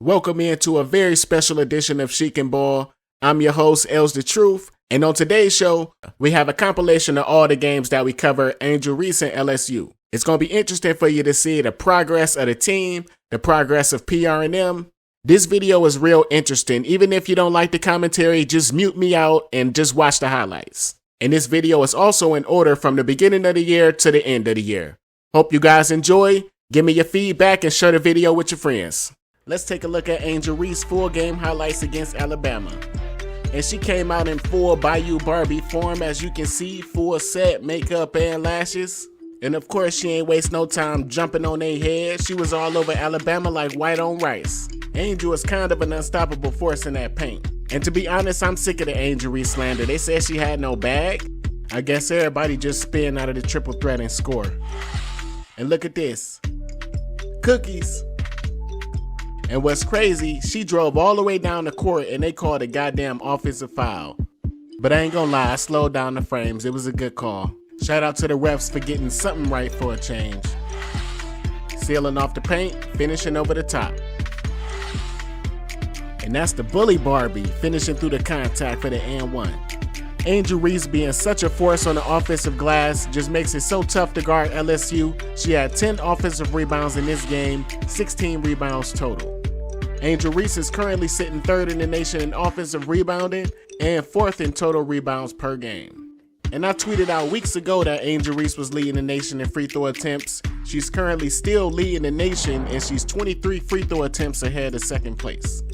Welcome into a very special edition of Chic and Ball. I'm your host, Els the Truth, and on today's show, we have a compilation of all the games that we cover Angel Reese and LSU. It's going to be interesting for you to see the progress of the team, the progress of PR&M. This video is real interesting. Even if you don't like the commentary, just mute me out and just watch the highlights. And this video is also in order from the beginning of the year to the end of the year. Hope you guys enjoy. Give me your feedback and share the video with your friends. Let's take a look at Angel Reese full game highlights against Alabama. And she came out in full Bayou Barbie form, as you can see, full set, makeup and lashes. And of course she ain't waste no time jumping on their head. She was all over Alabama like white on rice. Angel is kind of an unstoppable force in that paint. And to be honest, I'm sick of the Angel Reese slander. They said she had no bag. I guess everybody just spin out of the triple threat and score. And look at this. Cookies. And what's crazy, she drove all the way down the court and they called a goddamn offensive foul. But I ain't gonna lie, I slowed down the frames. It was a good call. Shout out to the refs for getting something right for a change. Sealing off the paint, finishing over the top. And that's the bully Barbie, finishing through the contact for the and-one. Angel Reese being such a force on the offensive glass just makes it so tough to guard LSU. She had 10 offensive rebounds in this game, 16 rebounds total. Angel Reese is currently sitting third in the nation in offensive rebounding and fourth in total rebounds per game. And I tweeted out weeks ago that Angel Reese was leading the nation in free throw attempts. She's currently still leading the nation and she's 23 free throw attempts ahead of second place.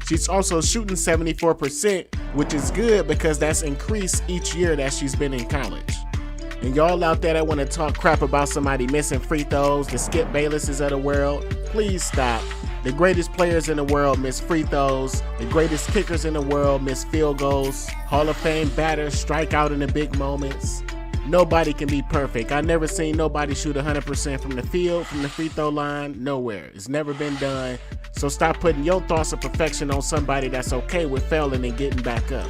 She's also shooting 74%, which is good because that's increased each year that she's been in college. And y'all out there that want to talk crap about somebody missing free throws, the Skip Baylesses of the world, please stop. The greatest players in the world miss free throws. The greatest kickers in the world miss field goals. Hall of Fame batters strike out in the big moments. Nobody can be perfect. I never seen nobody shoot 100% from the field, from the free throw line, nowhere. It's never been done. So stop putting your thoughts of perfection on somebody that's okay with failing and getting back up.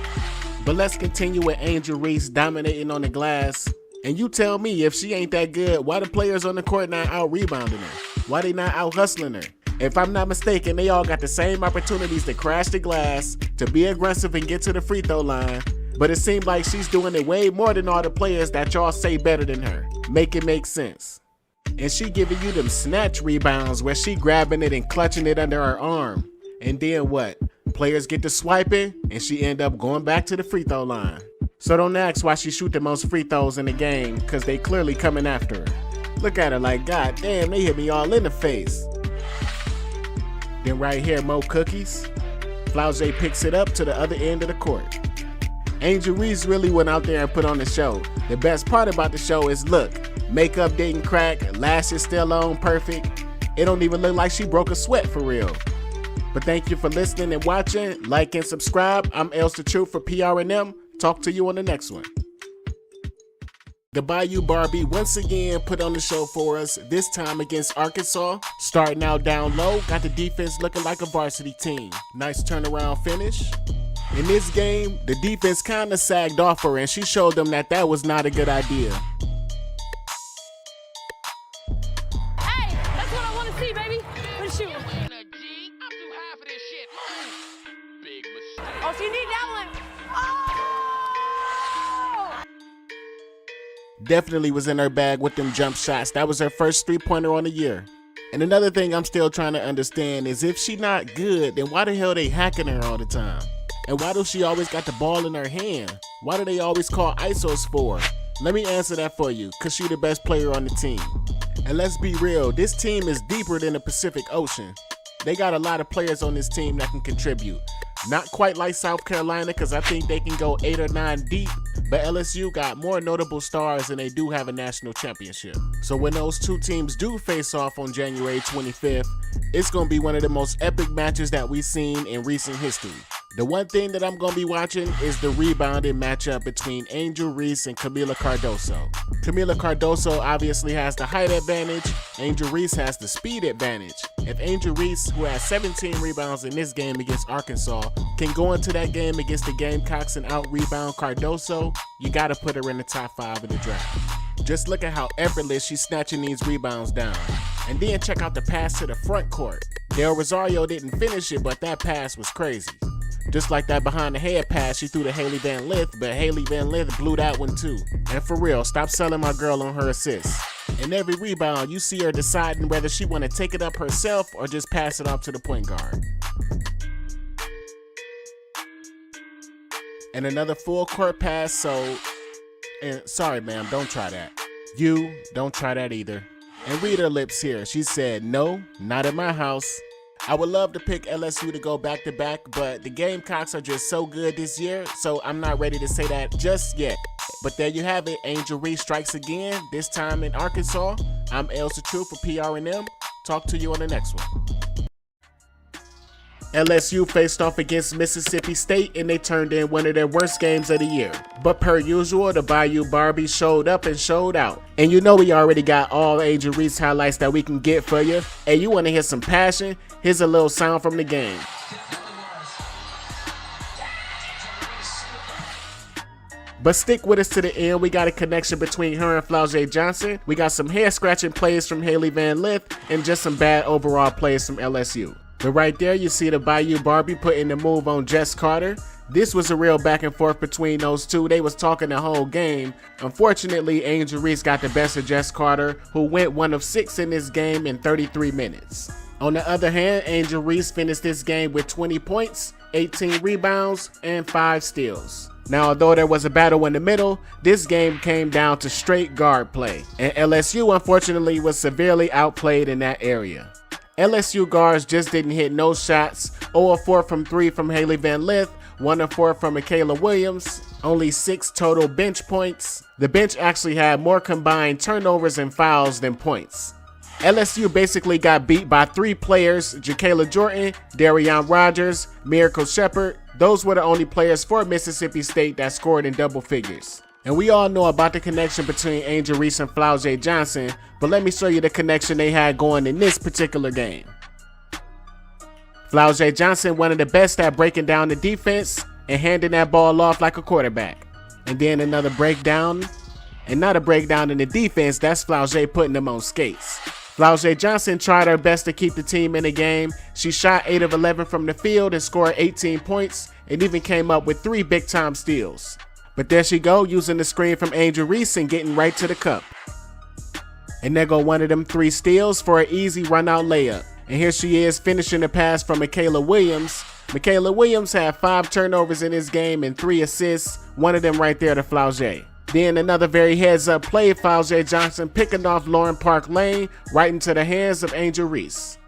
But let's continue with Angel Reese dominating on the glass. And you tell me, if she ain't that good, why the players on the court not out rebounding her? Why they not out hustling her? If I'm not mistaken, they all got the same opportunities to crash the glass, to be aggressive and get to the free throw line. But it seems like she's doing it way more than all the players that y'all say better than her. Make it make sense. And she giving you them snatch rebounds where she grabbing it and clutching it under her arm. And then what? Players get to swiping and she end up going back to the free throw line. So don't ask why she shoot the most free throws in the game, because they clearly coming after her. Look at her like, God damn, they hit me all in the face. Then right here, more cookies. Flauze picks it up to the other end of the court. Angel Reese really went out there and put on the show. The best part about the show is, look, makeup didn't crack, lashes still on perfect. It don't even look like she broke a sweat for real. But thank you for listening and watching. Like and subscribe. I'm Els the Truth for PR&M. Talk to you on the next one. The Bayou Barbie once again put on the show for us, this time against Arkansas. Starting out down low, got the defense looking like a varsity team. Nice turnaround finish. In this game, the defense kind of sagged off her and she showed them that that was not a good idea. Hey, that's what I want to see, baby. Let's shoot. Oh, so you need that one. Oh! Definitely was in her bag with them jump shots. That was her first three-pointer on the year. And another thing I'm still trying to understand is, if she not good, then why the hell they hacking her all the time? And why does she always got the ball in her hand? Why do they always call ISOs for her? Let me answer that for you, because she's the best player on the team. And let's be real, this team is deeper than the Pacific Ocean. They got a lot of players on this team that can contribute. Not quite like South Carolina, because I think they can go 8 or 9 deep, but LSU got more notable stars and they do have a national championship. So when those two teams do face off on January 25th, it's going to be one of the most epic matches that we've seen in recent history. The one thing that I'm going to be watching is the rebounding matchup between Angel Reese and Kamilla Cardoso. Kamilla Cardoso obviously has the height advantage. Angel Reese has the speed advantage. If Angel Reese, who has 17 rebounds in this game against Arkansas, can go into that game against the Gamecocks and out-rebound Cardoso, you got to put her in the top 5 of the draft. Just look at how effortless she's snatching these rebounds down. And then check out the pass to the front court. Del Rosario didn't finish it, but that pass was crazy. Just like that behind the head pass she threw to Hailey Van Lith, but Hailey Van Lith blew that one too. And for real, stop selling my girl on her assists. In every rebound, you see her deciding whether she want to take it up herself or just pass it off to the point guard. And another full court pass, sorry ma'am, don't try that. You, don't try that either. And read her lips here. She said, no, not in my house. I would love to pick LSU to go back-to-back, but the Gamecocks are just so good this year, so I'm not ready to say that just yet. But there you have it. Angel Reese strikes again, this time in Arkansas. I'm LSU True for PRM. Talk to you on the next one. LSU faced off against Mississippi State and they turned in one of their worst games of the year. But per usual, the Bayou Barbie showed up and showed out. And you know we already got all Angel Reese highlights that we can get for you. And you want to hear some passion? Here's a little sound from the game. But stick with us to the end. We got a connection between her and Flau'jae Johnson. We got some hair-scratching plays from Hailey Van Lith and just some bad overall plays from LSU. But right there, you see the Bayou Barbie putting the move on Jess Carter. This was a real back and forth between those two. They was talking the whole game. Unfortunately, Angel Reese got the best of Jess Carter, who went 1 of 6 in this game in 33 minutes. On the other hand, Angel Reese finished this game with 20 points, 18 rebounds, and 5 steals. Now, although there was a battle in the middle, this game came down to straight guard play, and LSU unfortunately was severely outplayed in that area. LSU guards just didn't hit no shots. 0 of 4 from 3 from Hailey Van Lith, 1 of 4 from Michaela Williams, only 6 total bench points. The bench actually had more combined turnovers and fouls than points. LSU basically got beat by 3 players, Ja'Kayla Jordan, Darian Rogers, Miracle Shepard. Those were the only players for Mississippi State that scored in double figures. And we all know about the connection between Angel Reese and Flau'jae Johnson, but let me show you the connection they had going in this particular game. Flau'jae Johnson, one of the best at breaking down the defense and handing that ball off like a quarterback. And then another breakdown, and not a breakdown in the defense, that's Flau'jae putting them on skates. Flau'jae Johnson tried her best to keep the team in the game. She shot 8 of 11 from the field and scored 18 points and even came up with 3 big-time steals. But there she go, using the screen from Angel Reese and getting right to the cup. And there go one of them 3 steals for an easy run-out layup. And here she is finishing the pass from Michaela Williams. Michaela Williams had 5 turnovers in this game and 3 assists, one of them right there to Flau'jae. Then another very heads-up play, Flau'jae Johnson picking off Lauren Park Lane right into the hands of Angel Reese.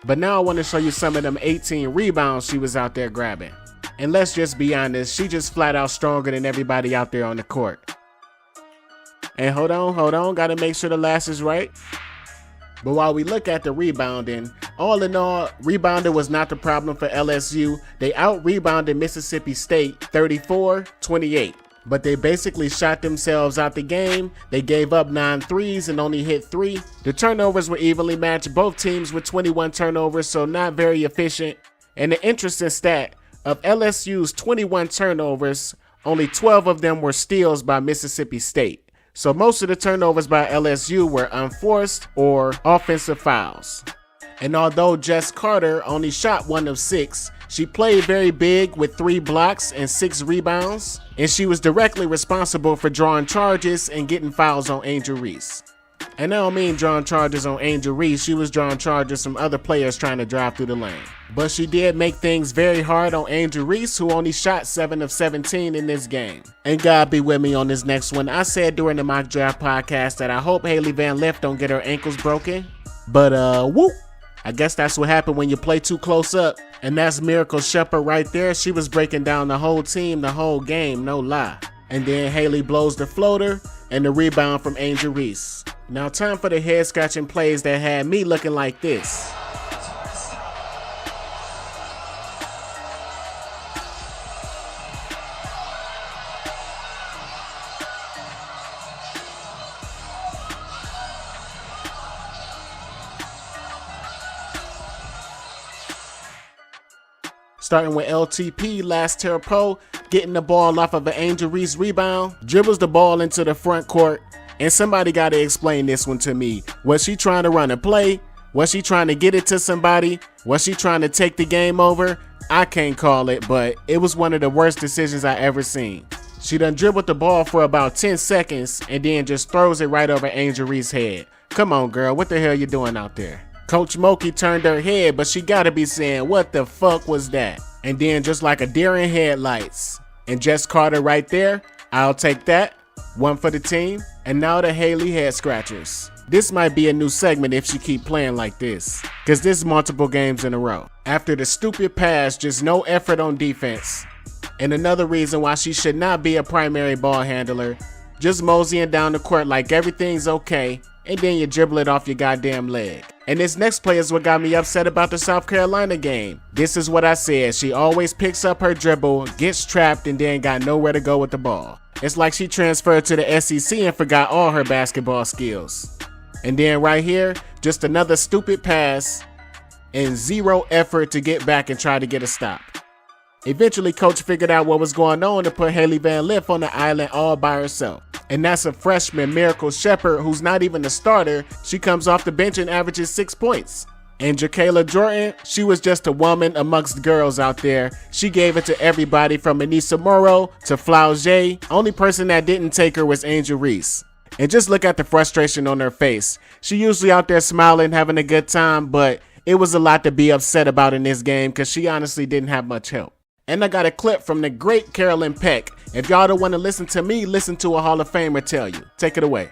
But now I want to show you some of them 18 rebounds she was out there grabbing. And let's just be honest, she just flat out stronger than everybody out there on the court. And hold on, gotta make sure the last is right. But while we look at the rebounding, all in all, rebounding was not the problem for LSU. They out-rebounded Mississippi State 34-28. But they basically shot themselves out the game. They gave up 9 threes and only hit 3. The turnovers were evenly matched, both teams with 21 turnovers, so not very efficient. And the interesting stat, of LSU's 21 turnovers, only 12 of them were steals by Mississippi State. So most of the turnovers by LSU were unforced or offensive fouls. And although Jess Carter only shot 1 of 6, she played very big with 3 blocks and 6 rebounds, and she was directly responsible for drawing charges and getting fouls on Angel Reese. And I don't mean drawing charges on Angel Reese, she was drawing charges from other players trying to drive through the lane. But she did make things very hard on Angel Reese, who only shot 7 of 17 in this game. And God be with me on this next one. I said during the mock draft podcast that I hope Hailey Van Lith don't get her ankles broken. But whoop, I guess that's what happened when you play too close up. And that's Miracle Shepard right there. She was breaking down the whole team the whole game, no lie. And then Hailey blows the floater and the rebound from Angel Reese. Now time for the head scratching plays that had me looking like this. Starting with LTP, Last Terrapo, getting the ball off of an Angel Reese rebound, dribbles the ball into the front court, And somebody got to explain this one to me. Was she trying to run a play? Was she trying to get it to somebody? Was she trying to take the game over? I can't call it, but it was one of the worst decisions I ever seen. She done dribbled the ball for about 10 seconds and then just throws it right over Angel Reese's head. Come on, girl, what the hell you doing out there? Coach Moki turned her head, but she gotta be saying, what the fuck was that? And then just like a deer in headlights. And Jess Carter right there, I'll take that. One for the team. And now the Haley head scratchers. This might be a new segment if she keep playing like this, cause this is multiple games in a row. After the stupid pass, just no effort on defense. And another reason why she should not be a primary ball handler, just moseying down the court like everything's okay, and then you dribble it off your goddamn leg. And this next play is what got me upset about the South Carolina game. This is what I said, she always picks up her dribble, gets trapped, and then got nowhere to go with the ball. It's like she transferred to the SEC and forgot all her basketball skills. And then right here, just another stupid pass and zero effort to get back and try to get a stop. Eventually, coach figured out what was going on to put Haley Van Lith on the island all by herself. And that's a freshman, Miracle Shepherd, who's not even the starter. She comes off the bench and averages 6 points. And Jacayla Jordan, she was just a woman amongst girls out there. She gave it to everybody from Anissa Morrow to Flaugier. Only person that didn't take her was Angel Reese. And just look at the frustration on her face. She usually out there smiling, having a good time, but it was a lot to be upset about in this game because she honestly didn't have much help. And I got a clip from the great Carolyn Peck. If y'all don't want to listen to me, listen to a Hall of Famer tell you. Take it away.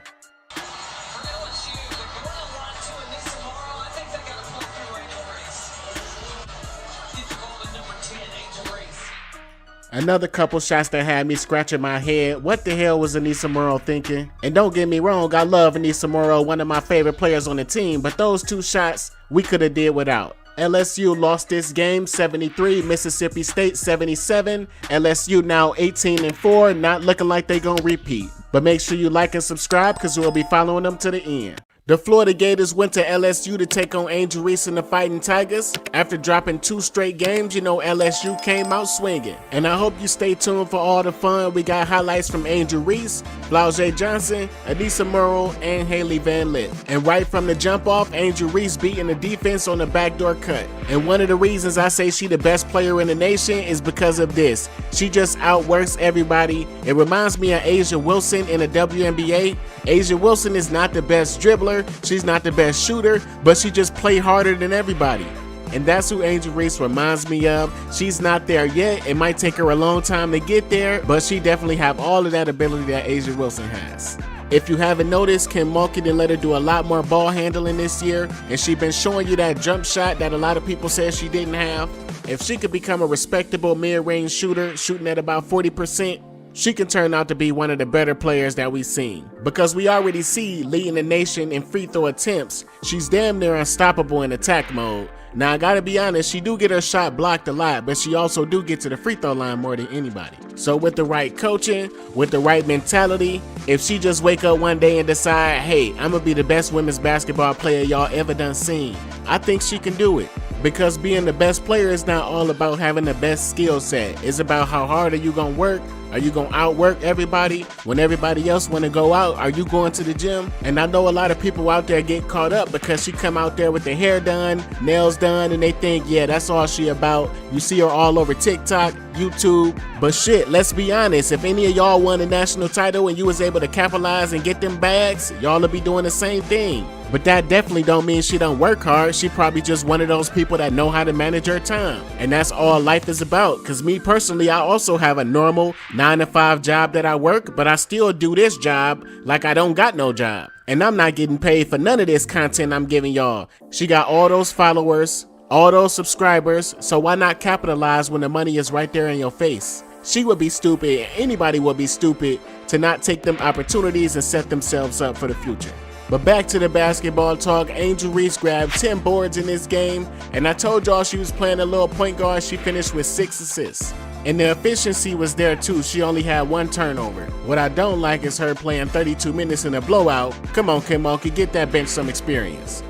Another couple shots that had me scratching my head. What the hell was Anissa Morrow thinking? And don't get me wrong, I love Anissa Morrow, one of my favorite players on the team, but those two shots we could have did without. LSU lost this game 73, Mississippi State 77. LSU now 18-4, not looking like they gonna repeat. But make sure you like and subscribe because we'll be following them to the end. The Florida Gators went to LSU to take on Angel Reese and the Fighting Tigers. After dropping 2 straight games, you know LSU came out swinging. And I hope you stay tuned for all the fun. We got highlights from Angel Reese, Flaugier Johnson, Anissa Morrow, and Haley Van Lith. And right from the jump off, Angel Reese beating the defense on the backdoor cut. And one of the reasons I say she the best player in the nation is because of this. She just outworks everybody. It reminds me of A'ja Wilson in the WNBA. A'ja Wilson is not the best dribbler, she's not the best shooter, but she just play harder than everybody. And that's who Angel Reese reminds me of. She's not there yet. It might take her a long time to get there, but she definitely have all of that ability that A'ja Wilson has. If you haven't noticed, Kim Mulkey done let her do a lot more ball handling this year, and she been showing you that jump shot that a lot of people said she didn't have. If she could become a respectable mid-range shooter, shooting at about 40%, she can turn out to be one of the better players that we've seen. Because we already see leading the nation in free throw attempts, she's damn near unstoppable in attack mode. Now I gotta be honest, she do get her shot blocked a lot, but she also do get to the free throw line more than anybody. So with the right coaching, with the right mentality, if she just wake up one day and decide, hey, I'm gonna be the best women's basketball player y'all ever done seen, I think she can do it. Because being the best player is not all about having the best skill set. It's about how hard are you gonna work. Are you gonna outwork everybody? When everybody else wanna go out, are you going to the gym? And I know a lot of people out there get caught up because she come out there with the hair done, nails done, and they think, yeah, that's all she about. You see her all over TikTok, YouTube. But shit, let's be honest, if any of y'all won a national title and you was able to capitalize and get them bags, y'all will be doing the same thing. But that definitely don't mean she don't work hard. She probably just one of those people that know how to manage her time. And that's all life is about. Cause me personally, I also have a normal 9-to-5 job that I work, but I still do this job like I don't got no job. And I'm not getting paid for none of this content I'm giving y'all. She got all those followers, all those subscribers, so why not capitalize when the money is right there in your face? She would be stupid, anybody would be stupid to not take them opportunities and set themselves up for the future. But back to the basketball talk, Angel Reese grabbed 10 boards in this game, and I told y'all she was playing a little point guard. She finished with 6 assists. And the efficiency was there too, she only had 1 turnover. What I don't like is her playing 32 minutes in a blowout. Come on, Kim Mulkey, get that bench some experience.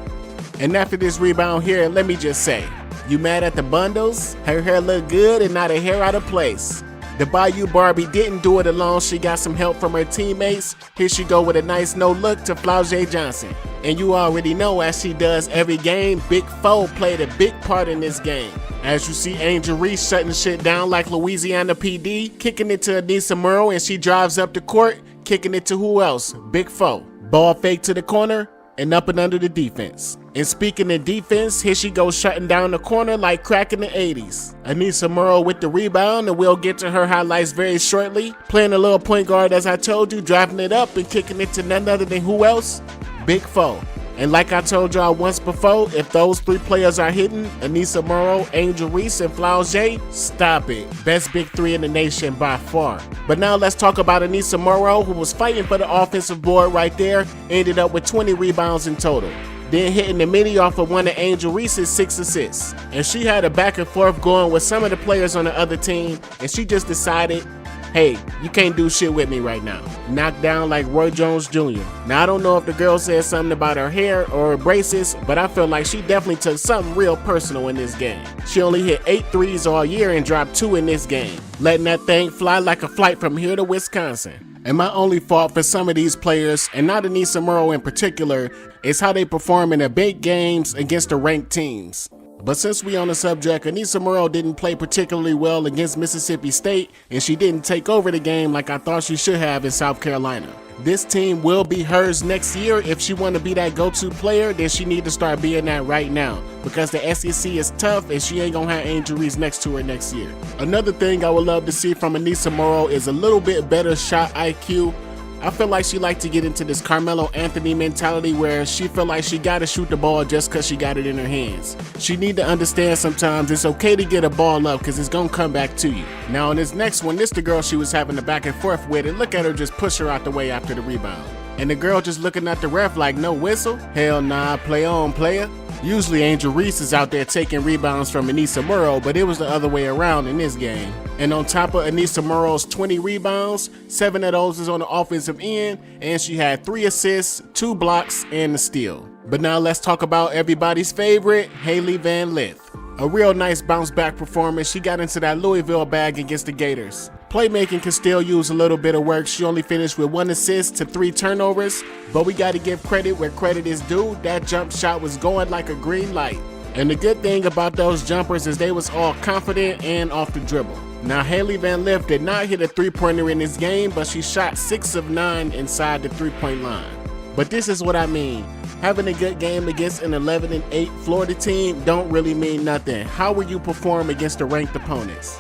And after this rebound here, let me just say, you mad at the bundles? Her hair look good and not a hair out of place. The Bayou Barbie didn't do it alone, she got some help from her teammates. Here she go with a nice no look to Flau'jae Johnson. And you already know, as she does every game, Big Foe played a big part in this game. As you see Angel Reese shutting shit down like Louisiana PD, kicking it to Anissa Murrow, and she drives up the court, kicking it to who else? Big Foe. Ball fake to the corner, and up and under the defense. And speaking of defense, here she goes shutting down the corner like crack in the 80s. Anissa Murrow with the rebound, and we'll get to her highlights very shortly. Playing a little point guard, as I told you, driving it up and kicking it to none other than who else? Big Foe. And like I told y'all once before, if those three players are hitting, Anissa Murrow, Angel Reese, and Flau'jae, stop it. Best big three in the nation by far. But now let's talk about Anissa Murrow, who was fighting for the offensive board right there, ended up with 20 rebounds in total. Then hitting the midi off of one of Angel Reese's 6 assists. And she had a back and forth going with some of the players on the other team, and she just decided, hey, you can't do shit with me right now. Knocked down like Roy Jones Jr. Now, I don't know if the girl said something about her hair or her braces, but I feel like she definitely took something real personal in this game. She only hit 8 threes all year and dropped 2 in this game, letting that thing fly like a flight from here to Wisconsin. And my only fault for some of these players, and not Anissa Murrow in particular, is how they perform in the big games against the ranked teams. But since we on the subject, Anissa Murrow didn't play particularly well against Mississippi State, and she didn't take over the game like I thought she should have in South Carolina. This team will be hers next year. If she want to be that go-to player, then she need to start being that right now, because the SEC is tough and she ain't gonna have Angel Reese next to her next year. Another thing I would love to see from Anissa Murrow is a little bit better shot IQ. I feel like she like to get into this Carmelo Anthony mentality where she feel like she gotta shoot the ball just cause she got it in her hands. She need to understand sometimes it's okay to get a ball up cause it's gonna come back to you. Now in this next one, this the girl she was having the back and forth with, and look at her just push her out the way after the rebound. And the girl just looking at the ref like, no whistle? Hell nah, play on, player. Usually Angel Reese is out there taking rebounds from Anissa Murrow, but it was the other way around in this game. And on top of Anissa Murrow's 20 rebounds, 7 of those is on the offensive end, and she had 3 assists, 2 blocks, and a steal. But now let's talk about everybody's favorite, Hailey Van Lith. A real nice bounce back performance. She got into that Louisville bag against the Gators. Playmaking can still use a little bit of work. She only finished with 1 assist to 3 turnovers, but we got to give credit where credit is due. That jump shot was going like a green light. And the good thing about those jumpers is they was all confident and off the dribble. Now Hailey Van Lith did not hit a 3-pointer in this game, but she shot 6 of 9 inside the 3-point line. But this is what I mean. Having a good game against an 11-8 Florida team don't really mean nothing. How will you perform against the ranked opponents?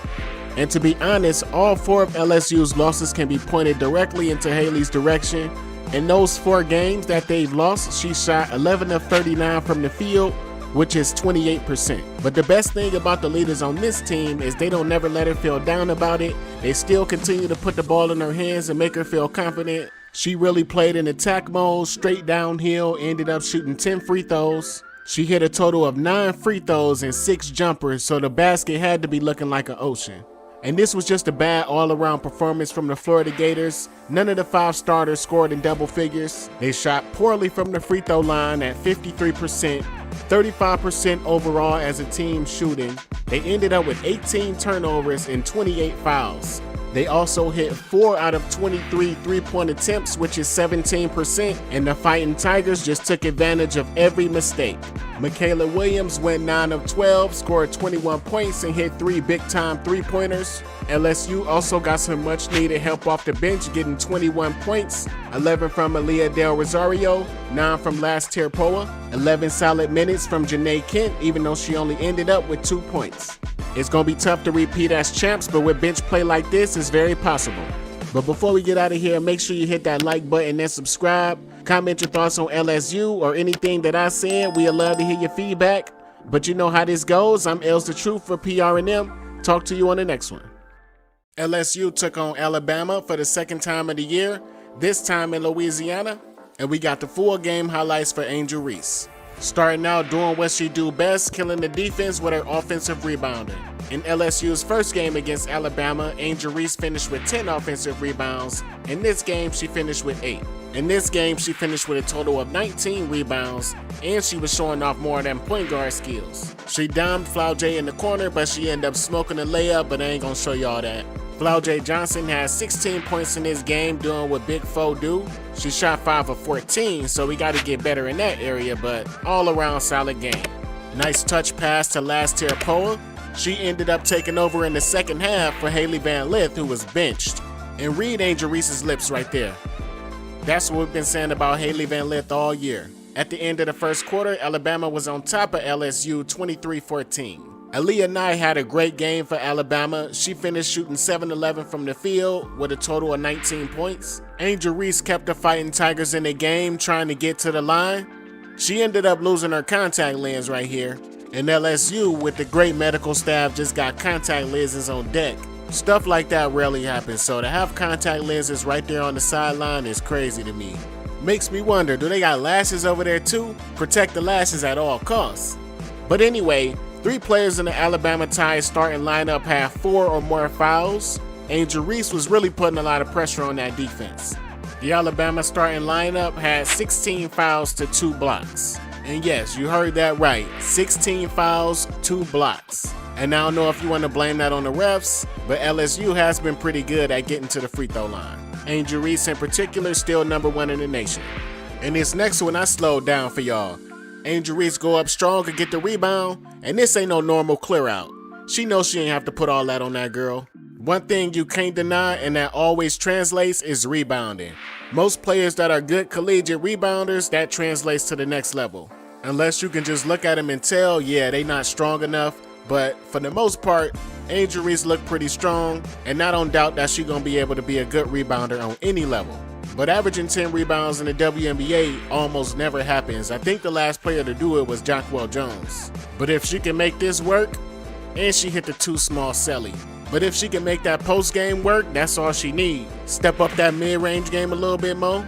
And to be honest, all 4 of LSU's losses can be pointed directly into Hailey's direction. In those 4 games that they've lost, she shot 11 of 39 from the field, which is 28%. But the best thing about the leaders on this team is they don't never let her feel down about it. They still continue to put the ball in her hands and make her feel confident. She really played in attack mode, straight downhill, ended up shooting 10 free throws. She hit a total of 9 free throws and 6 jumpers, so the basket had to be looking like an ocean. And this was just a bad all-around performance from the Florida Gators. None of the 5 starters scored in double figures. They shot poorly from the free throw line at 53%, 35% overall as a team shooting. They ended up with 18 turnovers and 28 fouls. They also hit 4 out of 23 3-point attempts, which is 17%, and the Fighting Tigers just took advantage of every mistake. Michaela Williams went 9 of 12, scored 21 points, and hit 3 big-time 3-pointers. LSU also got some much-needed help off the bench, getting 21 points, 11 from Aaliyah Del Rosario, 9 from Last Poa, 11 solid minutes from Janae Kent, even though she only ended up with 2 points. It's going to be tough to repeat as champs, but with bench play like this, it's very possible. But before we get out of here, make sure you hit that like button and subscribe. Comment your thoughts on LSU or anything that I said. We'd love to hear your feedback. But you know how this goes. I'm Els the Truth for PRM. Talk to you on the next one. LSU took on Alabama for the 2nd time of the year, this time in Louisiana. And we got the full game highlights for Angel Reese. Starting out doing what she do best, killing the defense with her offensive rebounding. In LSU's first game against Alabama, Angel Reese finished with 10 offensive rebounds. In this game, she finished with 8. In this game, she finished with a total of 19 rebounds, and she was showing off more of them point guard skills. She domed Flau'jae in the corner, but she ended up smoking a layup, but I ain't gonna show y'all that. Flau'jae Johnson has 16 points in this game doing what Big Foe do. She shot 5 of 14, so we gotta get better in that area, but all around solid game. Nice touch pass to Last Poa. She ended up taking over in the second half for Hailey Van Lith, who was benched. And read Angel Reese's lips right there. That's what we've been saying about Hailey Van Lith all year. At the end of the first quarter, Alabama was on top of LSU 23-14. Aaliyah Nye had a great game for Alabama. She finished shooting 7-11 from the field with a total of 19 points. Angel Reese kept the Fighting Tigers in the game, trying to get to the line. She ended up losing her contact lens right here. And LSU, with the great medical staff, just got contact lenses on deck. Stuff like that rarely happens, so to have contact lenses right there on the sideline is crazy to me. Makes me wonder, do they got lashes over there too? Protect the lashes at all costs. But anyway, 3 players in the Alabama Tide starting lineup had 4 or more fouls. Angel Reese was really putting a lot of pressure on that defense. The Alabama starting lineup had 16 fouls to 2 blocks. And yes, you heard that right, 16 fouls, 2 blocks. And I don't know if you want to blame that on the refs, but LSU has been pretty good at getting to the free throw line. Angel Reese in particular still #1 in the nation. In this next one, I slowed down for y'all. Angel Reese go up strong and get the rebound, and this ain't no normal clear out. She knows she ain't have to put all that on that girl. One thing you can't deny, and that always translates, is rebounding. Most players that are good collegiate rebounders, that translates to the next level. Unless you can just look at them and tell, yeah, they not strong enough. But for the most part, Angel Reese looked pretty strong, and I don't doubt that she's going to be able to be a good rebounder on any level. But averaging 10 rebounds in the WNBA almost never happens. I think the last player to do it was Jacquel Jones. But if she can make this work, and she hit the too small celly. But if she can make that post game work, that's all she needs. Step up that mid-range game a little bit more.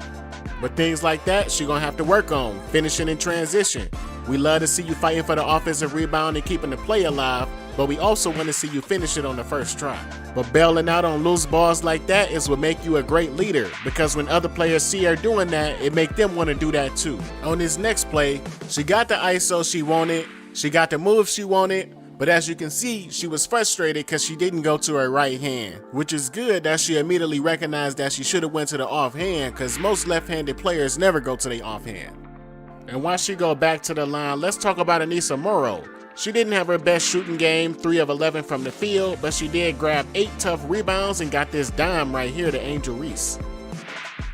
But things like that, she gonna have to work on, finishing in transition. We love to see you fighting for the offensive rebound and keeping the play alive, but we also want to see you finish it on the first try. But bailing out on loose balls like that is what make you a great leader, because when other players see her doing that, it make them want to do that too. On this next play, she got the ISO she wanted, she got the move she wanted, but as you can see, she was frustrated because she didn't go to her right hand, which is good that she immediately recognized that she should have went to the offhand, because most left-handed players never go to the offhand. And while she go back to the line, let's talk about Anissa Morrow. She didn't have her best shooting game, 3 of 11 from the field, but she did grab 8 tough rebounds and got this dime right here to Angel Reese.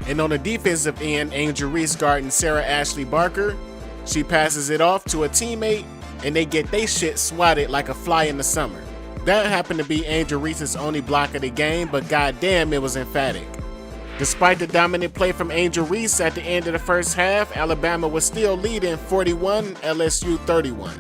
And on the defensive end, Angel Reese guarding Sarah Ashley Barker. She passes it off to a teammate, and they get they shit swatted like a fly in the summer. That happened to be Angel Reese's only block of the game, but goddamn, it was emphatic. Despite the dominant play from Angel Reese at the end of the first half, Alabama was still leading 41, LSU 31.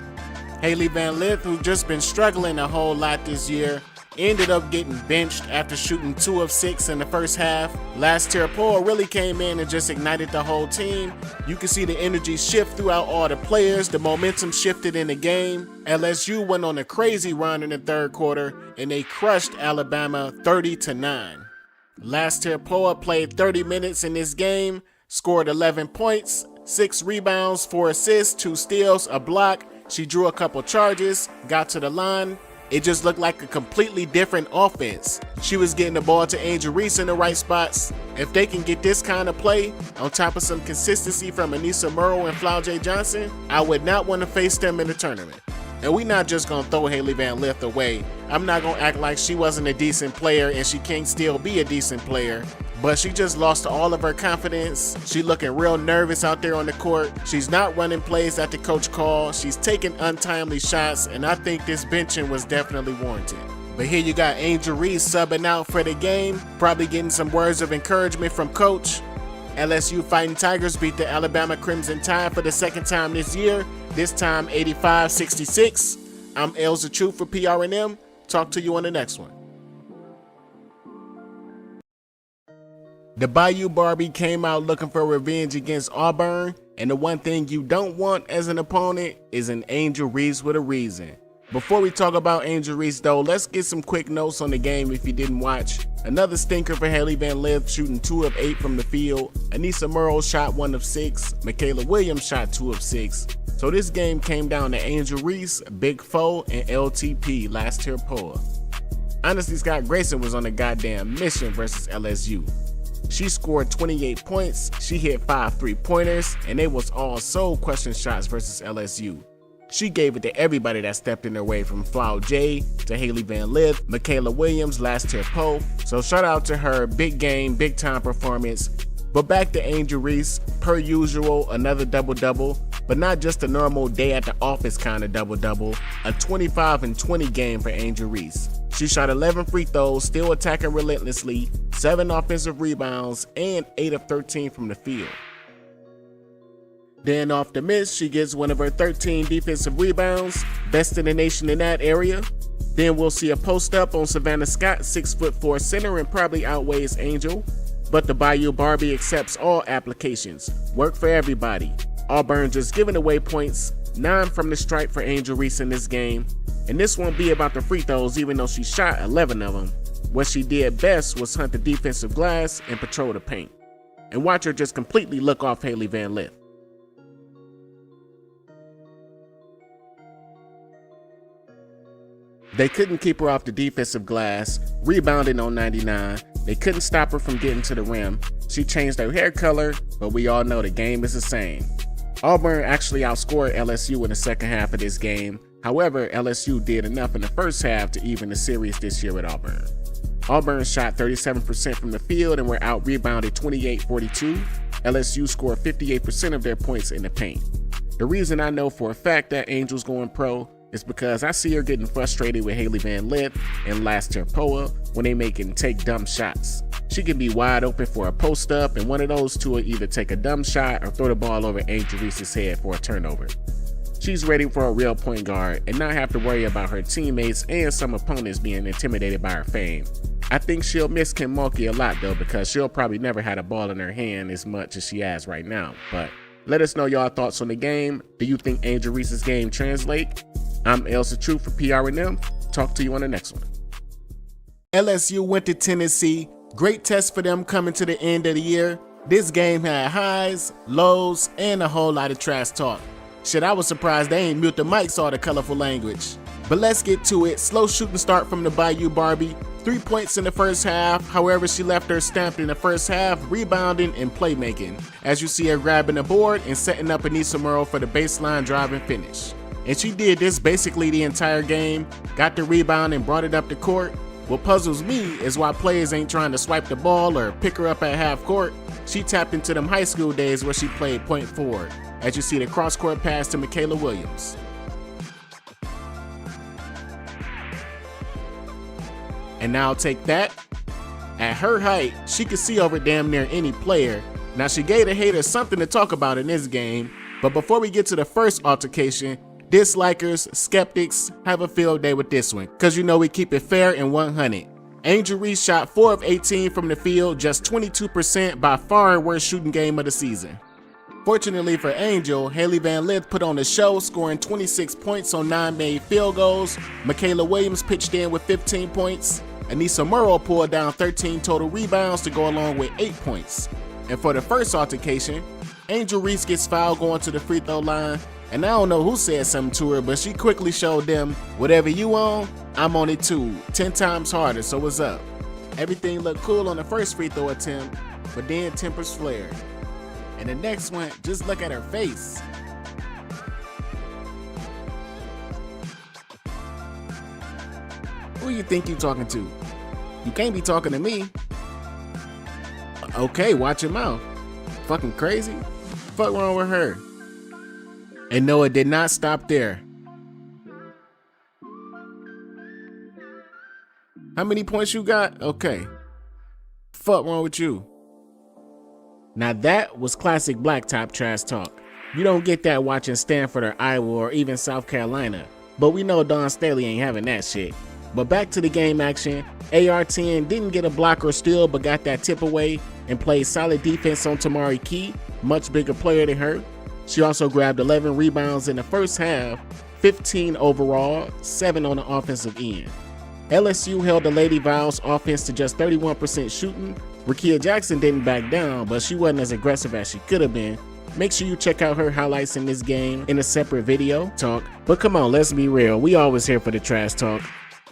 Hailey Van Lith, who just been struggling a whole lot this year, ended up getting benched after shooting 2 of 6 in the first half. Last Poa really came in and just ignited the whole team. You can see the energy shift throughout all the players, the momentum shifted in the game. LSU went on a crazy run in the third quarter, and they crushed Alabama 30-9. Last Poa played 30 minutes in this game, scored 11 points, 6 rebounds, 4 assists, 2 steals, a block. She drew a couple charges, got to the line. It just looked like a completely different offense. She was getting the ball to Angel Reese in the right spots. If they can get this kind of play, on top of some consistency from Anissa Morrow and Flau'jae Johnson, I would not want to face them in the tournament. And we not just gonna throw Hailey Van Lith away. I'm not gonna act like she wasn't a decent player and she can't still be a decent player. But she just lost all of her confidence. She looking real nervous out there on the court. She's not running plays that the coach called. She's taking untimely shots, and I think this benching was definitely warranted. But here you got Angel Reese subbing out for the game, probably getting some words of encouragement from coach. LSU Fighting Tigers beat the Alabama Crimson Tide for the second time this year, this time 85-66. I'm Elza Truth for PRNM. Talk to you on the next one. The Bayou Barbie came out looking for revenge against Auburn, and the one thing you don't want as an opponent is an Angel Reese with a reason. Before we talk about Angel Reese though, let's get some quick notes on the game if you didn't watch. Another stinker for Haley Van Lith, shooting 2 of 8 from the field. Anissa Murrow shot 1 of 6. Michaela Williams shot 2 of 6. So this game came down to Angel Reese, Big Foe, and LTP, Last Tier Poa. Honestly, Scott Grayson was on a goddamn mission versus LSU. She scored 28 points, she hit 5 3-pointers, and they was all so question shots versus LSU. She gave it to everybody that stepped in their way, from Flow J to Haley Van Lith, Michaela Williams, Last Tier Poe. So shout out to her, big game, big time performance. But back to Angel Reese, per usual, another double-double, but not just a normal day at the office kind of double-double, a 25 and 20 game for Angel Reese. She shot 11 free throws, still attacking relentlessly, 7 offensive rebounds, and 8 of 13 from the field. Then off the miss, she gets one of her 13 defensive rebounds, best in the nation in that area. Then we'll see a post up on Savannah Scott, 6'4" center, and probably outweighs Angel. But the Bayou Barbie accepts all applications. Work for everybody. Auburn just giving away points, 9 from the stripe for Angel Reese in this game. And this won't be about the free throws, even though she shot 11 of them. What she did best was hunt the defensive glass and patrol the paint. And watch her just completely look off Haley Van Lith. They couldn't keep her off the defensive glass, rebounding on 99. They couldn't stop her from getting to the rim. She changed her hair color, but we all know the game is the same. Auburn actually outscored LSU in the second half of this game. However, LSU did enough in the first half to even the series this year at Auburn. Auburn shot 37% from the field and were out-rebounded 28-42. LSU scored 58% of their points in the paint. The reason I know for a fact that Angel's going pro is because I see her getting frustrated with Haley Van Lith and Last Tier Poa when they make and take dumb shots. She can be wide open for a post up, and one of those two will either take a dumb shot or throw the ball over Angel Reese's head for a turnover. She's ready for a real point guard and not have to worry about her teammates and some opponents being intimidated by her fame. I think she'll miss Kim Mulkey a lot though, because she'll probably never had a ball in her hand as much as she has right now. But let us know y'all thoughts on the game. Do you think Angel Reese's game translate? I'm Elsa True for PR&M. Talk to you on the next one. LSU went to Tennessee. Great test for them coming to the end of the year. This game had highs, lows, and a whole lot of trash talk. Shit, I was surprised they ain't mute the mics all the colorful language. But let's get to it. Slow shooting start from the Bayou Barbie. 3 points in the first half. However, she left her stamped in the first half, rebounding and playmaking. As you see her grabbing the board and setting up Anissa Murrow for the baseline drive and finish. And she did this basically the entire game, got the rebound and brought it up the court. What puzzles me is why players ain't trying to swipe the ball or pick her up at half court. She tapped into them high school days where she played point forward, as you see the cross court pass to Michaela Williams. And now take that. At her height, she could see over damn near any player. Now she gave the haters something to talk about in this game, but before we get to the first altercation, dislikers, skeptics, have a field day with this one, cause you know we keep it fair and 100. Angel Reese shot 4 of 18 from the field, just 22%, by far her worst shooting game of the season. Fortunately for Angel, Haley Van Lith put on the show, scoring 26 points on 9 made field goals. Michaela Williams pitched in with 15 points. Anissa Murrow pulled down 13 total rebounds to go along with 8 points. And for the first altercation, Angel Reese gets fouled going to the free throw line. And I don't know who said something to her, but she quickly showed them, whatever you on, I'm on it too, 10 times harder, so what's up? Everything looked cool on the first free throw attempt, but then tempers flared. And the next one, just look at her face. Who you think you talking to? You can't be talking to me. Okay, watch your mouth. Fucking crazy? Fuck wrong with her? And no, it did not stop there. How many points you got? Okay. Fuck wrong with you? Now that was classic blacktop trash talk. You don't get that watching Stanford or Iowa or even South Carolina. But we know Dawn Staley ain't having that shit. But back to the game action. AR-10 didn't get a block or steal, but got that tip away and played solid defense on Tamari Key, much bigger player than her. She also grabbed 11 rebounds in the first half, 15 overall, 7 on the offensive end. LSU held the Lady Vols offense to just 31% shooting. Rakia Jackson didn't back down, but she wasn't as aggressive as she could have been. Make sure you check out her highlights in this game in a separate video talk. But come on, let's be real, we always here for the trash talk.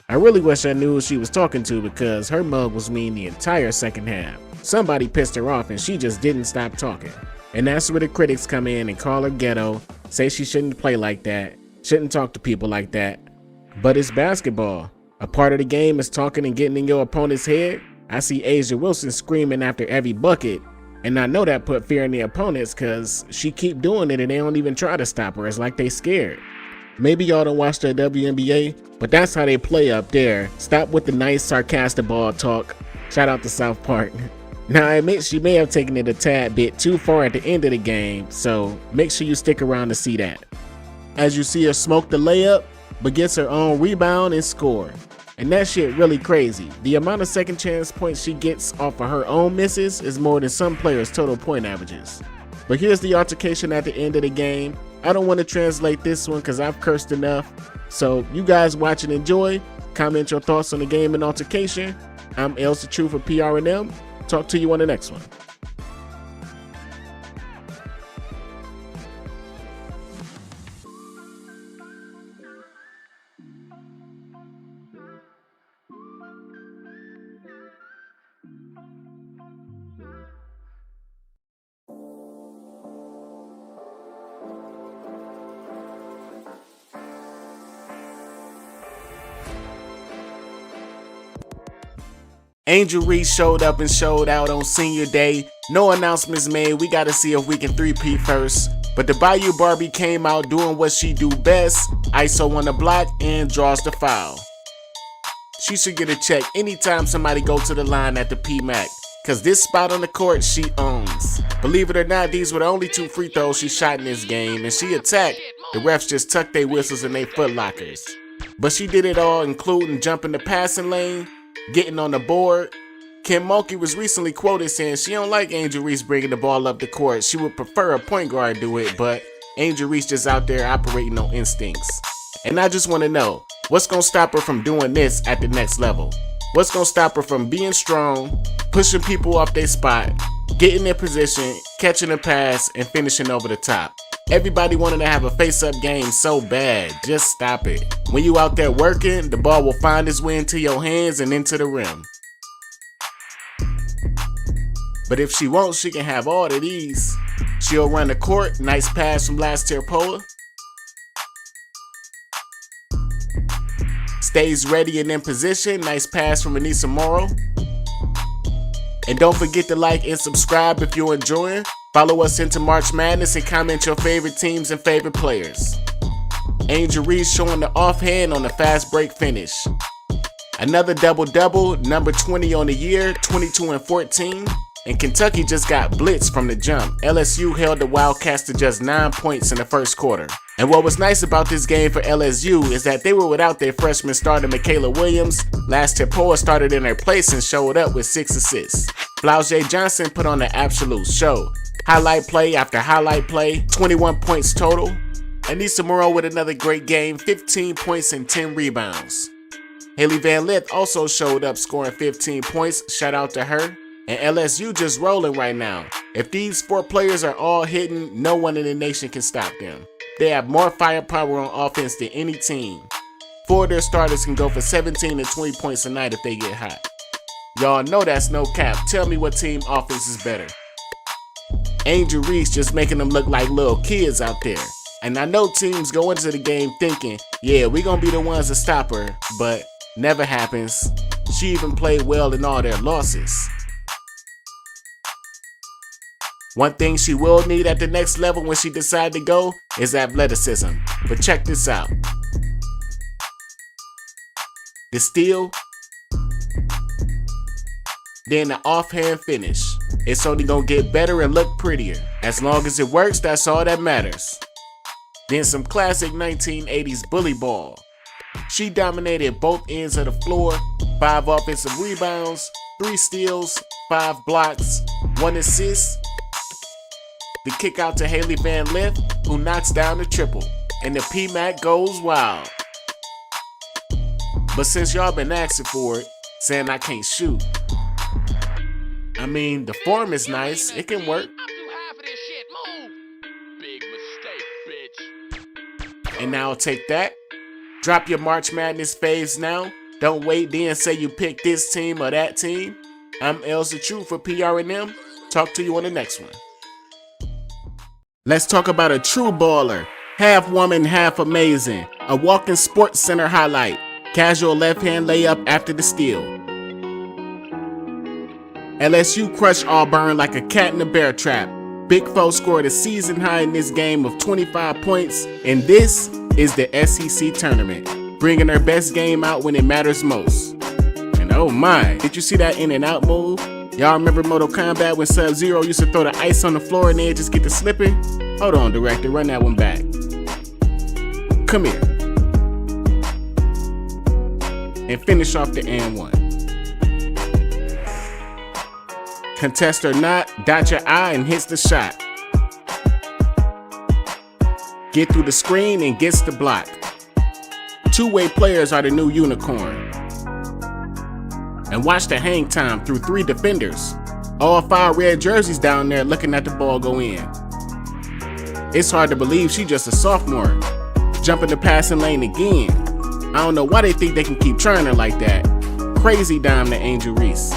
I really wish I knew who she was talking to because her mug was mean the entire second half. Somebody pissed her off and she just didn't stop talking. And that's where the critics come in and call her ghetto, say she shouldn't play like that, shouldn't talk to people like that. But it's basketball. A part of the game is talking and getting in your opponent's head. I see Asia Wilson screaming after every bucket, and I know that put fear in the opponents because she keep doing it and they don't even try to stop her. It's like they scared. Maybe y'all don't watch the WNBA, but that's how they play up there. Stop with the nice sarcastic ball talk. Shout out to South Park. Now I admit she may have taken it a tad bit too far at the end of the game, so make sure you stick around to see that. As you see her smoke the layup, but gets her own rebound and score. And that shit really crazy. The amount of second chance points she gets off of her own misses is more than some players' total point averages. But here's the altercation at the end of the game. I don't want to translate this one because I've cursed enough. So you guys watch and enjoy. Comment your thoughts on the game and altercation. I'm Els the Truth for PRNM. Talk to you on the next one. Angel Reese showed up and showed out on senior day. No announcements made, we gotta see if we can three-peat first. But the Bayou Barbie came out doing what she do best, ISO on the block and draws the foul. She should get a check anytime somebody go to the line at the PMAC, cause this spot on the court she owns. Believe it or not, these were the only 2 free throws she shot in this game, and she attacked. The refs just tucked their whistles in their foot lockers. But she did it all, including jumping the passing lane, getting on the board. Kim Mulkey was recently quoted saying she don't like Angel Reese bringing the ball up the court. She would prefer a point guard do it, but Angel Reese just out there operating on instincts. And I just want to know, what's going to stop her from doing this at the next level? What's going to stop her from being strong, pushing people off their spot, getting in position, catching a pass, and finishing over the top? Everybody wanted to have a face-up game so bad, just stop it. When you out there working, the ball will find its way into your hands and into the rim. But if she wants, she can have all of these. She'll run the court, nice pass from Last Terpola. Stays ready and in position, nice pass from Anissa Morrow. And don't forget to like and subscribe if you're enjoying. Follow us into March Madness and comment your favorite teams and favorite players. Angel Reese showing the offhand on the fast break finish. Another double-double, number 20 on the year, 22 and 14. And Kentucky just got blitzed from the jump. LSU held the Wildcats to just 9 points in the first quarter. And what was nice about this game for LSU is that they were without their freshman starter Michaela Williams. Last Terpola started in her place and showed up with 6 assists. Flau'jae Johnson put on an absolute show. Highlight play after highlight play, 21 points total. Anissa Morrow with another great game, 15 points and 10 rebounds. Haley Van Lith also showed up scoring 15 points, shout out to her. And LSU just rolling right now. If these 4 players are all hitting, no one in the nation can stop them. They have more firepower on offense than any team. 4 of their starters can go for 17 to 20 points a night if they get hot. Y'all know that's no cap. Tell me what team offense is better. Angel Reese just making them look like little kids out there. And I know teams go into the game thinking, yeah, we gonna be the ones to stop her, but never happens. She even played well in all their losses. One thing she will need at the next level when she decides to go is athleticism. But check this out. The steal, then the offhand finish. It's only gonna get better and look prettier. As long as it works, that's all that matters. Then some classic 1980s bully ball. She dominated both ends of the floor, 5 offensive rebounds, 3 steals, 5 blocks, 1 assist. The kick out to Haley Van Lith, who knocks down the triple, and the PMAC goes wild. But since y'all been asking for it, saying I can't shoot, I mean, the form is nice, it can work. And now I'll take that. Drop your March Madness faves now. Don't wait then say you pick this team or that team. I'm LSU for PRM. Talk to you on the next one. Let's talk about a true baller. Half woman, half amazing. A walking sports center highlight. Casual left-hand layup after the steal. LSU crushed Auburn like a cat in a bear trap. Big Foe scored a season high in this game of 25 points, and this is the SEC tournament, bringing her best game out when it matters most. And oh my, did you see that in and out move? Y'all remember Mortal Kombat when Sub-Zero used to throw the ice on the floor and then just get to slipping? Hold on, director, run that one back. Come here. And finish off the and one. Contest or not, dot your I and hits the shot. Get through the screen and gets the block. Two-way players are the new unicorn. And watch the hang time through 3 defenders. All 5 red jerseys down there looking at the ball go in. It's hard to believe she's just a sophomore. Jumping the passing lane again. I don't know why they think they can keep trying her like that. Crazy dime to Angel Reese.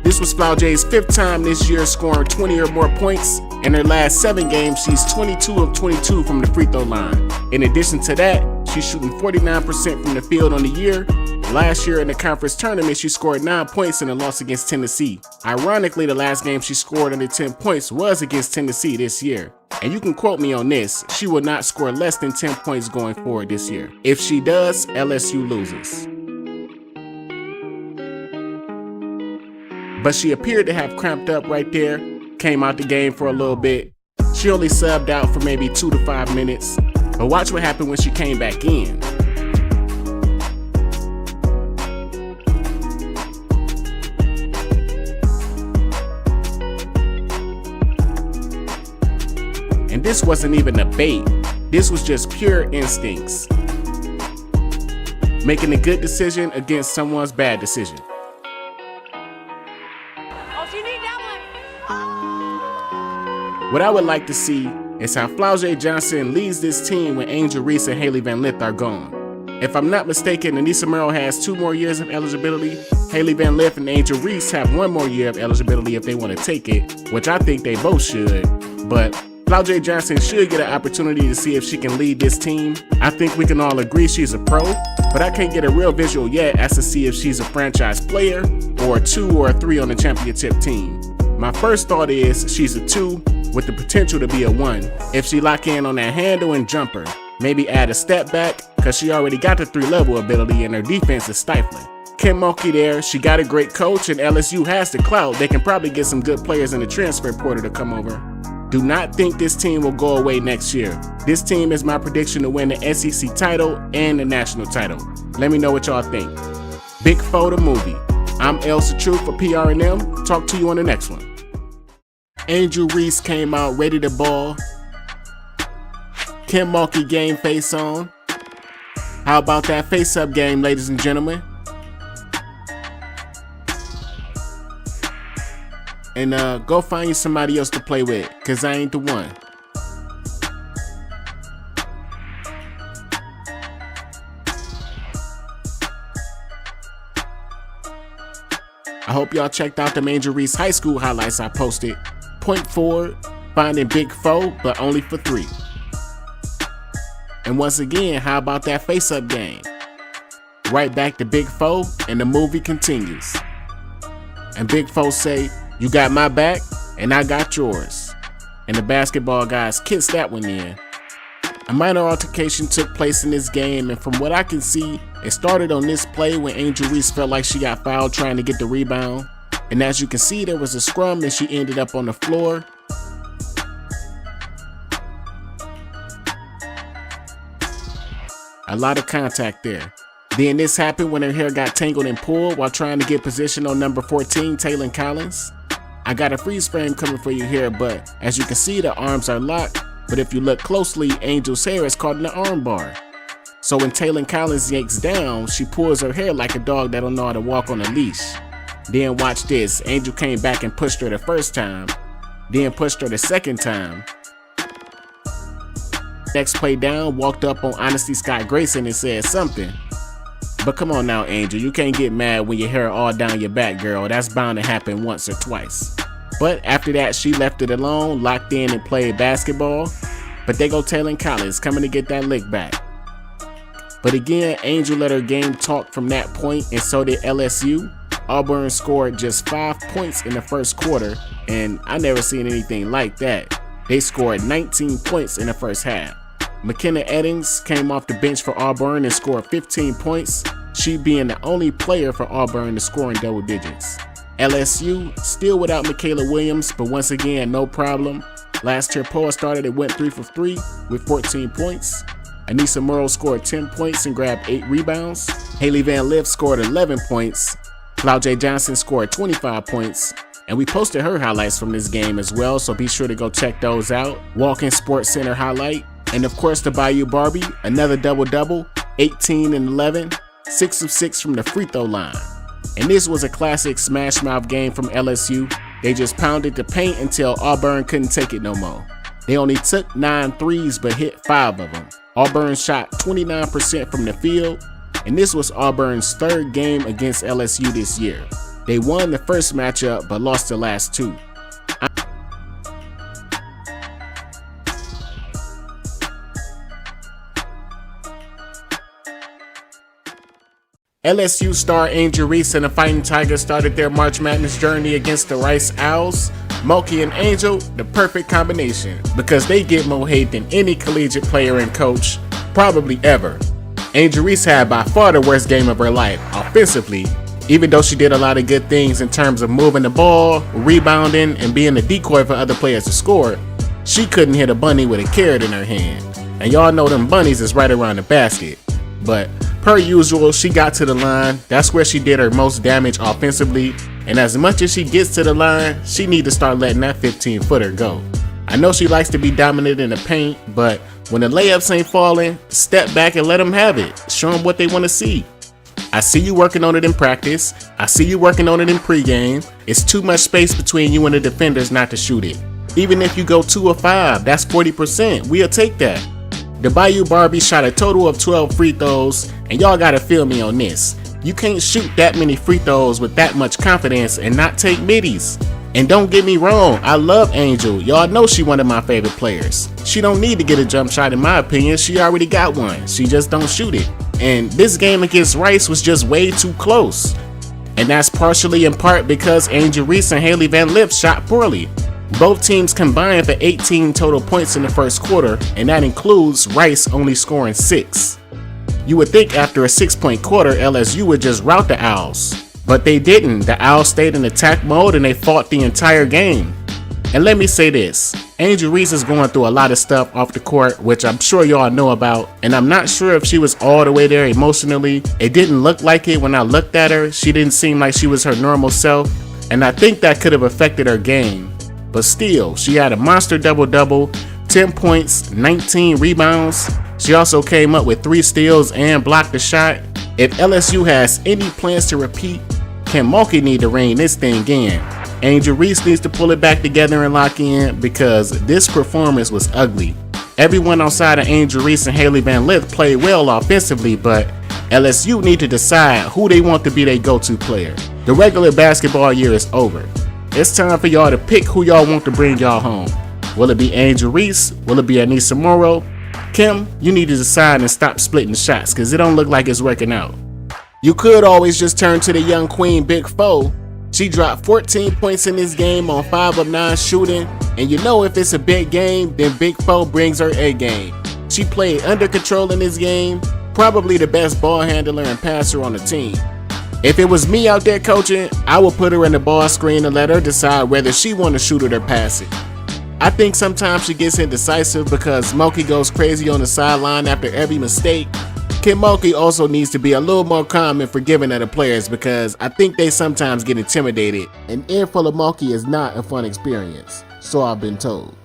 This was Flaujay's 5th time this year scoring 20 or more points. In her last 7 games, she's 22 of 22 from the free throw line. In addition to that, she's shooting 49% from the field on the year. Last year in the conference tournament, she scored 9 points in a loss against Tennessee. Ironically, the last game she scored under 10 points was against Tennessee this year. And you can quote me on this, she will not score less than 10 points going forward this year. If she does, LSU loses. But she appeared to have cramped up right there, came out the game for a little bit. She only subbed out for maybe 2 to 5 minutes, but watch what happened when she came back in. And this wasn't even a bait, this was just pure instincts. Making a good decision against someone's bad decision. What I would like to see is how Flaujay Johnson leads this team when Angel Reese and Hailey Van Lith are gone. If I'm not mistaken, Anissa Merrill has 2 more years of eligibility. Hailey Van Lith and Angel Reese have 1 more year of eligibility if they want to take it, which I think they both should. But Flaujay Johnson should get an opportunity to see if she can lead this team. I think we can all agree she's a pro, but I can't get a real visual yet as to see if she's a franchise player or a 2 or a 3 on the championship team. My first thought is she's a 2 with the potential to be a 1 if she lock in on that handle and jumper. Maybe add a step back because she already got the 3-level ability and her defense is stifling. Kim Mulkey there, she got a great coach and LSU has the clout. They can probably get some good players in the transfer portal to come over. Do not think this team will go away next year. This team is my prediction to win the SEC title and the national title. Let me know what y'all think. Big Foe the movie. I'm LSU for PRM. Talk to you on the next one. Angel Reese came out ready to ball. Kim Mulkey game face on. How about that face-up game, ladies and gentlemen? And go find you somebody else to play with, cause I ain't the one. I hope y'all checked out the Angel Reese high school highlights I posted. Point forward, finding Big Foe, but only for 3. And once again, how about that face-up game? Right back to Big Foe, and the movie continues. And Big Foe say, "You got my back, and I got yours." And the basketball guys kissed that one in. A minor altercation took place in this game, and from what I can see, it started on this play when Angel Reese felt like she got fouled trying to get the rebound. And as you can see, there was a scrum and she ended up on the floor. A lot of contact there. Then this happened when her hair got tangled and pulled while trying to get position on number 14, Taylor Collins. I got a freeze frame coming for you here, but as you can see, the arms are locked. But if you look closely, Angel's hair is caught in the arm bar. So when Taylor Collins yanks down, she pulls her hair like a dog that don't know how to walk on a leash. Then watch this, Angel came back and pushed her the first time, then pushed her the second time. Next play down, walked up on Honesty Scott Grayson and said something. But come on now, Angel, you can't get mad when your hair all down your back, girl. That's bound to happen once or twice. But after that, she left it alone, locked in and played basketball. But they go Taylor Collins coming to get that lick back. But again, Angel let her game talk from that point, and so did LSU. Auburn scored just 5 points in the first quarter, and I never seen anything like that. They scored 19 points in the first half. McKenna Eddings came off the bench for Auburn and scored 15 points, she being the only player for Auburn to score in double digits. LSU still without Michaela Williams, but once again, no problem. Last year, Poa started and went 3 for 3 with 14 points. Anissa Morrow scored 10 points and grabbed 8 rebounds. Haley Van Lith scored 11 points. Claudia Johnson scored 25 points. And we posted her highlights from this game as well, so be sure to go check those out. Walk-in Sports Center highlight. And of course, the Bayou Barbie, another double-double, 18 and 11, 6 of 6 from the free throw line. And this was a classic smash mouth game from LSU. They just pounded the paint until Auburn couldn't take it no more. They only took 9 threes but hit 5 of them. Auburn shot 29% from the field, and this was Auburn's 3rd game against LSU this year. They won the first matchup but lost the last 2. LSU star Angel Reese and the Fighting Tigers started their March Madness journey against the Rice Owls. Moki and Angel, the perfect combination, because they get more hate than any collegiate player and coach, probably ever. Angel Reese had by far the worst game of her life, offensively, even though she did a lot of good things in terms of moving the ball, rebounding, and being a decoy for other players to score. She couldn't hit a bunny with a carrot in her hand, and y'all know them bunnies is right around the basket. But per usual, she got to the line. That's where she did her most damage offensively. And as much as she gets to the line, she need to start letting that 15-footer go. I know she likes to be dominant in the paint, but when the layups ain't falling, step back and let them have it. Show them what they want to see. I see you working on it in practice. I see you working on it in pregame. It's too much space between you and the defenders not to shoot it. Even if you go 2 of 5, that's 40%. We'll take that. The Bayou Barbie shot a total of 12 free throws, and y'all gotta feel me on this. You can't shoot that many free throws with that much confidence and not take middies. And don't get me wrong, I love Angel. Y'all know she one of my favorite players. She don't need to get a jump shot in my opinion, she already got one. She just don't shoot it. And this game against Rice was just way too close. And that's partially in part because Angel Reese and Haley Van Lith shot poorly. Both teams combined for 18 total points in the first quarter, and that includes Rice only scoring 6. You would think after a 6-point quarter, LSU would just rout the Owls. But they didn't. The Owls stayed in attack mode and they fought the entire game. And let me say this, Angel Reese is going through a lot of stuff off the court, which I'm sure y'all know about, and I'm not sure if she was all the way there emotionally. It didn't look like it when I looked at her. She didn't seem like she was her normal self, and I think that could have affected her game. But still, she had a monster double-double, 10 points, 19 rebounds. She also came up with 3 steals and blocked a shot. If LSU has any plans to repeat, Kim Mulkey need to rein this thing in. Angel Reese needs to pull it back together and lock in because this performance was ugly. Everyone outside of Angel Reese and Haley Van Lith played well offensively, but LSU need to decide who they want to be their go-to player. The regular basketball year is over. It's time for y'all to pick who y'all want to bring y'all home. Will it be Angel Reese? Will it be Anissa Morrow? Kim, you need to decide and stop splitting shots because it don't look like it's working out. You could always just turn to the young queen Big Foe. She dropped 14 points in this game on 5 of 9 shooting, and you know if it's a big game, then Big Foe brings her A game. She played under control in this game, probably the best ball handler and passer on the team. If it was me out there coaching, I would put her in the ball screen and let her decide whether she want to shoot it or pass it. I think sometimes she gets indecisive because Mulkey goes crazy on the sideline after every mistake. Kim Mulkey also needs to be a little more calm and forgiving of the players because I think they sometimes get intimidated. An ear full of Mulkey is not a fun experience, so I've been told.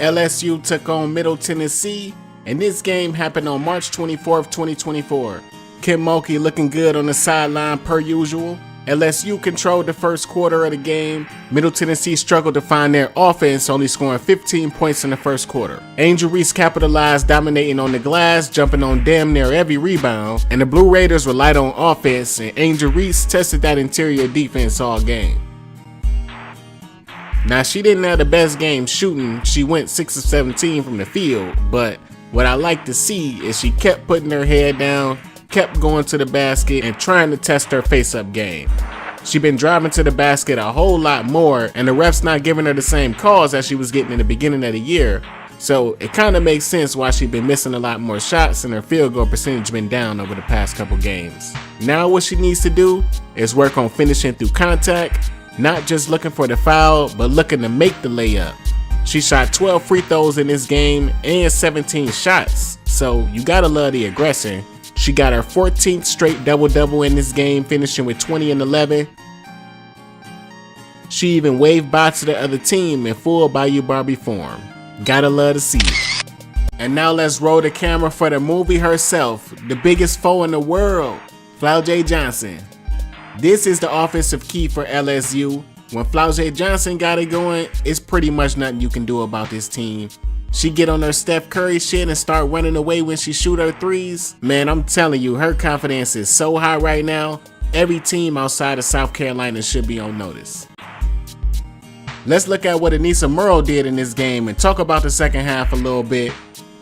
LSU took on Middle Tennessee, and this game happened on March 24th, 2024. Kim Mulkey looking good on the sideline per usual. LSU controlled the first quarter of the game. Middle Tennessee struggled to find their offense, only scoring 15 points in the first quarter. Angel Reese capitalized, dominating on the glass, jumping on damn near every rebound, and the Blue Raiders were light on offense, and Angel Reese tested that interior defense all game. Now, she didn't have the best game shooting. She went 6 of 17 from the field, but what I like to see is she kept putting her head down, kept going to the basket, and trying to test her face-up game. She been driving to the basket a whole lot more, and the refs not giving her the same calls as she was getting in the beginning of the year, so it kind of makes sense why she been missing a lot more shots and her field goal percentage been down over the past couple games. Now what she needs to do is work on finishing through contact, not just looking for the foul, but looking to make the layup. She shot 12 free throws in this game and 17 shots, so you gotta love the aggression. She got her 14th straight double-double in this game, finishing with 20 and 11. She even waved bye to the other team in full Bayou Barbie form. Gotta love to see it. And now let's roll the camera for the movie herself, the biggest foe in the world, Flau'jae Johnson. This is the offensive key for LSU. When Flau'jae Johnson got it going, it's pretty much nothing you can do about this team. She get on her Steph Curry shit and start running away when she shoot her threes. Man, I'm telling you, her confidence is so high right now. Every team outside of South Carolina should be on notice. Let's look at what Anissa Murrow did in this game and talk about the second half a little bit.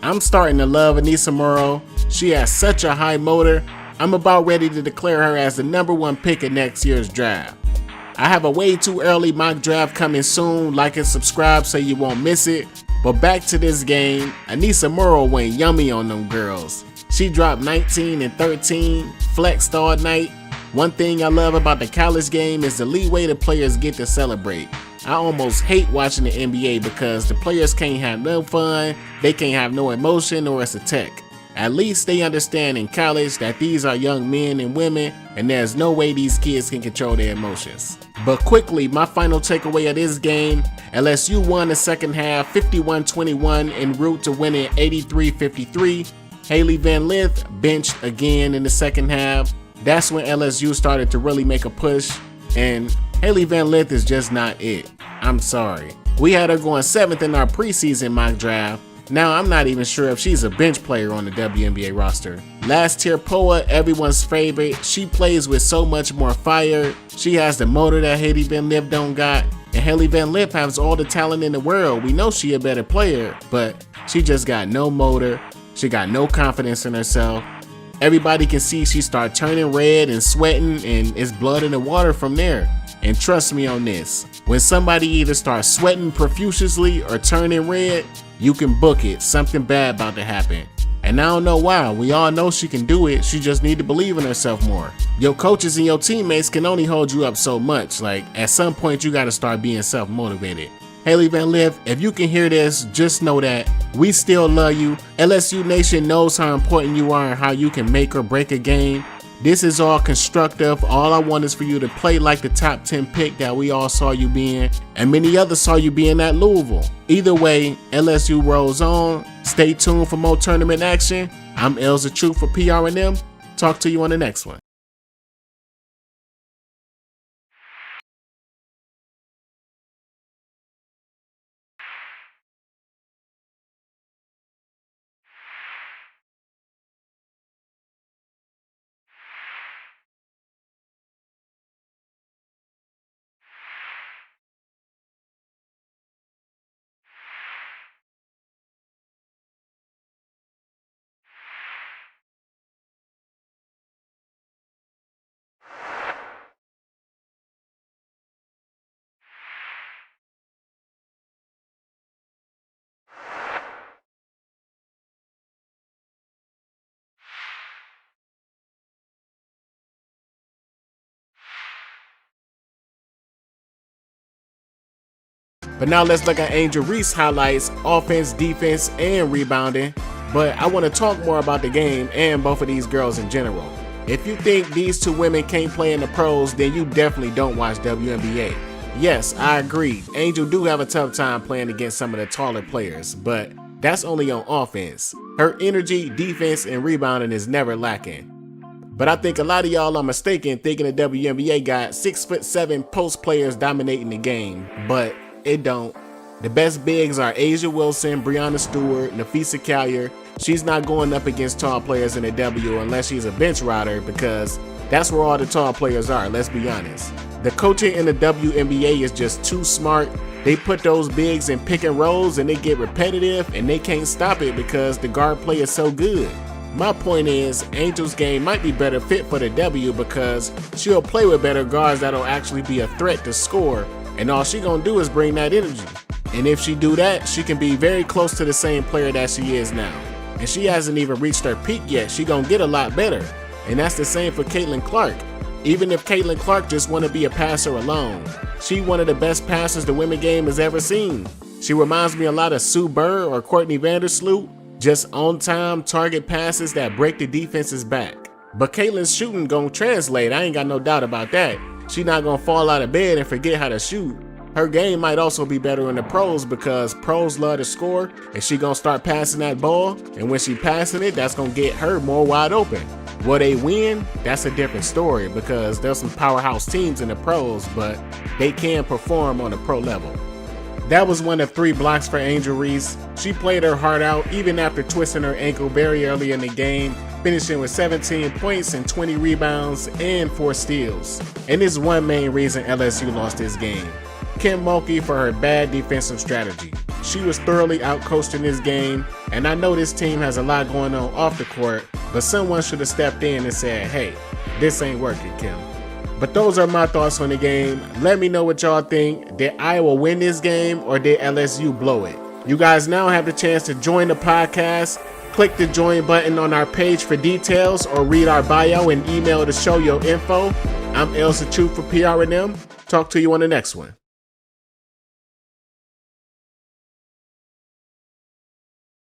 I'm starting to love Anissa Murrow. She has such a high motor. I'm about ready to declare her as the #1 pick in next year's draft. I have a way too early mock draft coming soon. Like and subscribe so you won't miss it. But back to this game, Anissa Murrow went yummy on them girls. She dropped 19 and 13, flexed all night. One thing I love about the college game is the leeway the players get to celebrate. I almost hate watching the NBA because the players can't have no fun, they can't have no emotion, or it's a tech. At least they understand in college that these are young men and women, and there's no way these kids can control their emotions. But quickly, my final takeaway of this game, LSU won the second half 51-21 en route to winning 83-53. Haley Van Lith benched again in the second half. That's when LSU started to really make a push, and Haley Van Lith is just not it. I'm sorry. We had her going 7th in our preseason mock draft. Now I'm not even sure if she's a bench player on the WNBA roster. Last tier Poa, everyone's favorite. She plays with so much more fire. She has the motor that Haley Van Lith don't got. And Haley Van Lith has all the talent in the world. We know she a better player, but she just got no motor. She got no confidence in herself. Everybody can see she start turning red and sweating, and it's blood in the water from there. And trust me on this, when somebody either starts sweating profusely or turning red, you can book it. Something bad about to happen. And I don't know why. We all know she can do it. She just need to believe in herself more. Your coaches and your teammates can only hold you up so much. Like, at some point, you got to start being self-motivated. Haley Van Lith, if you can hear this, just know that we still love you. LSU Nation knows how important you are and how you can make or break a game. This is all constructive. All I want is for you to play like the top 10 pick that we all saw you being, and many others saw you being at Louisville. Either way, LSU rolls on. Stay tuned for more tournament action. I'm Els the Truth for PR&M. Talk to you on the next one. But now let's look at Angel Reese highlights, offense, defense, and rebounding. But I want to talk more about the game and both of these girls in general. If you think these two women can't play in the pros, then you definitely don't watch WNBA. Yes, I agree. Angel do have a tough time playing against some of the taller players, but that's only on offense. Her energy, defense, and rebounding is never lacking. But I think a lot of y'all are mistaken thinking the WNBA got 6'7" post players dominating the game, but it don't. The best bigs are Asia Wilson, Breanna Stewart, Nafisa Collier. She's not going up against tall players in the W unless she's a bench rider, because that's where all the tall players are, let's be honest. The coaching in the WNBA is just too smart. They put those bigs in pick and rolls and they get repetitive and they can't stop it because the guard play is so good. My point is, Angel's game might be better fit for the W because she'll play with better guards that'll actually be a threat to score, and all she gonna do is bring that energy. And if she do that, she can be very close to the same player that she is now. And she hasn't even reached her peak yet. She gonna get a lot better. And that's the same for Caitlin Clark. Even if Caitlin Clark just want to be a passer alone, she one of the best passers the women game has ever seen. She reminds me a lot of Sue Bird or Courtney Vandersloot, just on-time target passes that break the defense's back. But Caitlin's shooting gonna translate, I ain't got no doubt about that. She not gonna fall out of bed and forget how to shoot. Her game might also be better in the pros because pros love to score, and she gonna start passing that ball, and when she passing it, that's gonna get her more wide open. Will they win? That's a different story because there's some powerhouse teams in the pros, but they can perform on the pro level. That was one of 3 blocks for Angel Reese. She played her heart out even after twisting her ankle very early in the game, finishing with 17 points and 20 rebounds and 4 steals. And this is one main reason LSU lost this game. Kim Mulkey for her bad defensive strategy. She was thoroughly outcoached in this game, and I know this team has a lot going on off the court, but someone should have stepped in and said, hey, this ain't working, Kim. But those are my thoughts on the game. Let me know what y'all think. Did Iowa win this game or did LSU blow it? You guys now have the chance to join the podcast. Click the join button on our page for details or read our bio and email to show your info. I'm Elsa Chu for PR&M. Talk to you on the next one.